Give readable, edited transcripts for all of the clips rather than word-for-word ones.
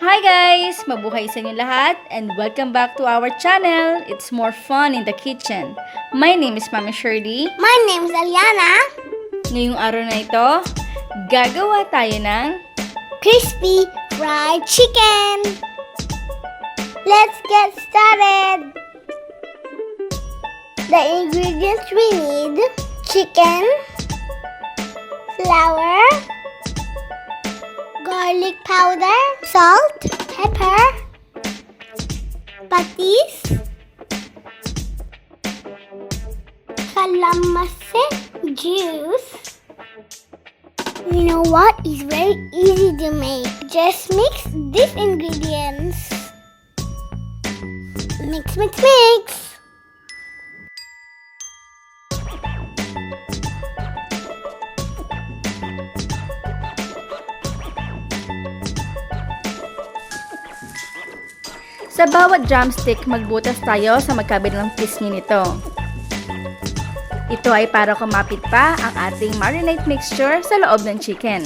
Hi guys! Mabuhay sa inyo lahat and welcome back to our channel. It's more fun in the kitchen. My name is Mama Shirley. My name is Aliana. Ngayong araw na ito, gagawa tayo ng Crispy fried chicken. Let's get started. The ingredients we need: chicken, flour, garlic powder, salt, pepper, patis, calamansi juice. You know what? It's very easy to make. Just mix these ingredients. Mix, mix, mix. Sa bawat drumstick, magbutas tayo sa magkabilang pisngi nito. Ito ay para kumapit pa ang ating marinate mixture sa loob ng chicken.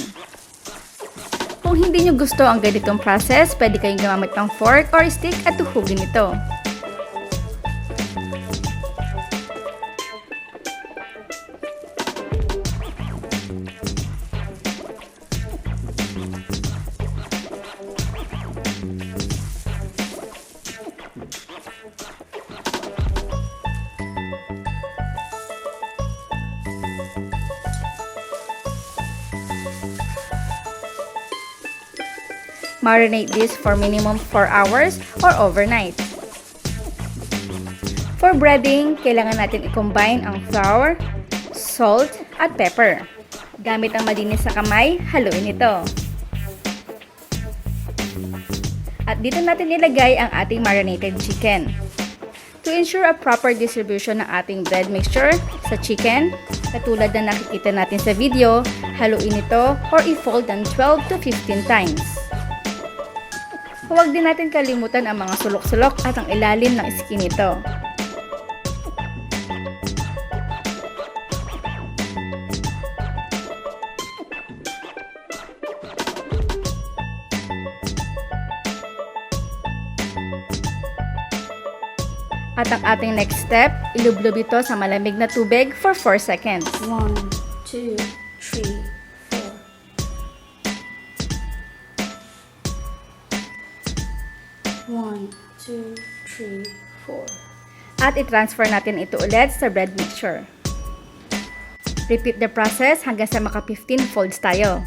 Kung hindi nyo gusto ang ganitong process, pwede kayong gumamit ng fork or stick at tuhugin ito. Marinate this for minimum 4 hours or overnight. For breading, kailangan natin i-combine ang flour, salt, at pepper. Gamit ang malinis sa kamay, haluin ito. At dito natin ilagay ang ating marinated chicken. To ensure a proper distribution ng ating bread mixture sa chicken, katulad na nakikita natin sa video, haluin ito or i-fold ng 12 to 15 times. Huwag din natin kalimutan ang mga sulok-sulok at ang ilalim ng skin nito. At ang ating next step, ilublob ito sa malamig na tubig for 4 seconds. 1, 2, 3, 1, 2, 3, 4. At i-transfer natin ito ulit sa bread mixture. Repeat the process hanggang sa maka 15 folds tayo.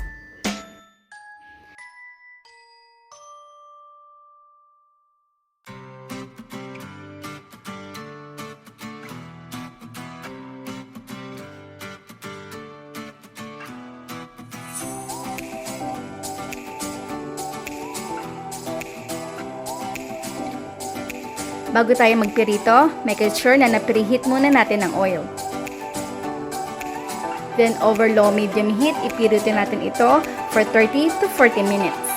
Bago tayo magpirito, make sure na na-preheat muna natin ang oil. Then over low medium heat, ipirito natin ito for 30 to 40 minutes.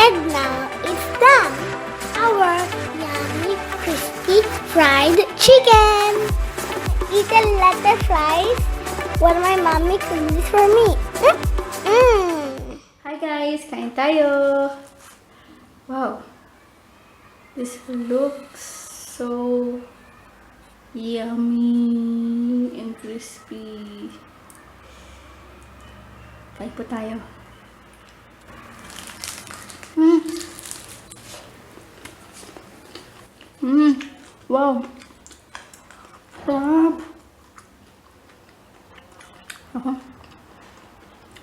And now it's done. Our yummy, crispy, fried chicken. Eat a lot of fries when my mommy cooks this for me. Hi guys! Kain tayo! Wow! This looks so yummy and crispy. Kain po tayo. Wow! Sarap!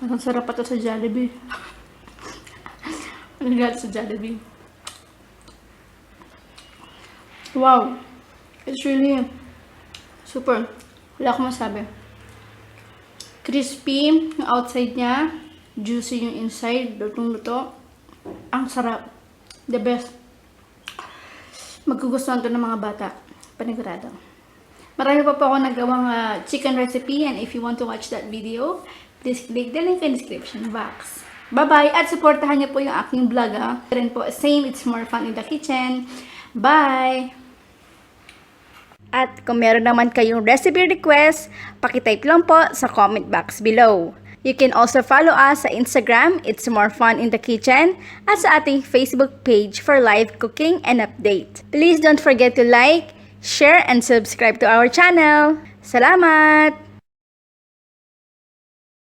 Ang sarap pa to sa Jollibee. Ang galit sa Jollibee. Wow! It's really super. Wala akong masabi. Crispy yung outside niya. Juicy yung inside. Lutong-luto. Ang sarap. The best. Magkugustuhan to ng mga bata. Panigurado. Marami pa po ako nagawang chicken recipe, and if you want to watch that video, please click the link in the description box. Bye-bye! At supportahan niyo po yung aking vlog. Rin po, same, it's more fun in the kitchen. Bye! At kung meron naman kayong recipe request, pakitype lang po sa comment box below. You can also follow us sa Instagram, It's More Fun in the Kitchen, at sa ating Facebook page for live cooking and update. Please don't forget to like, share, and subscribe to our channel. Salamat!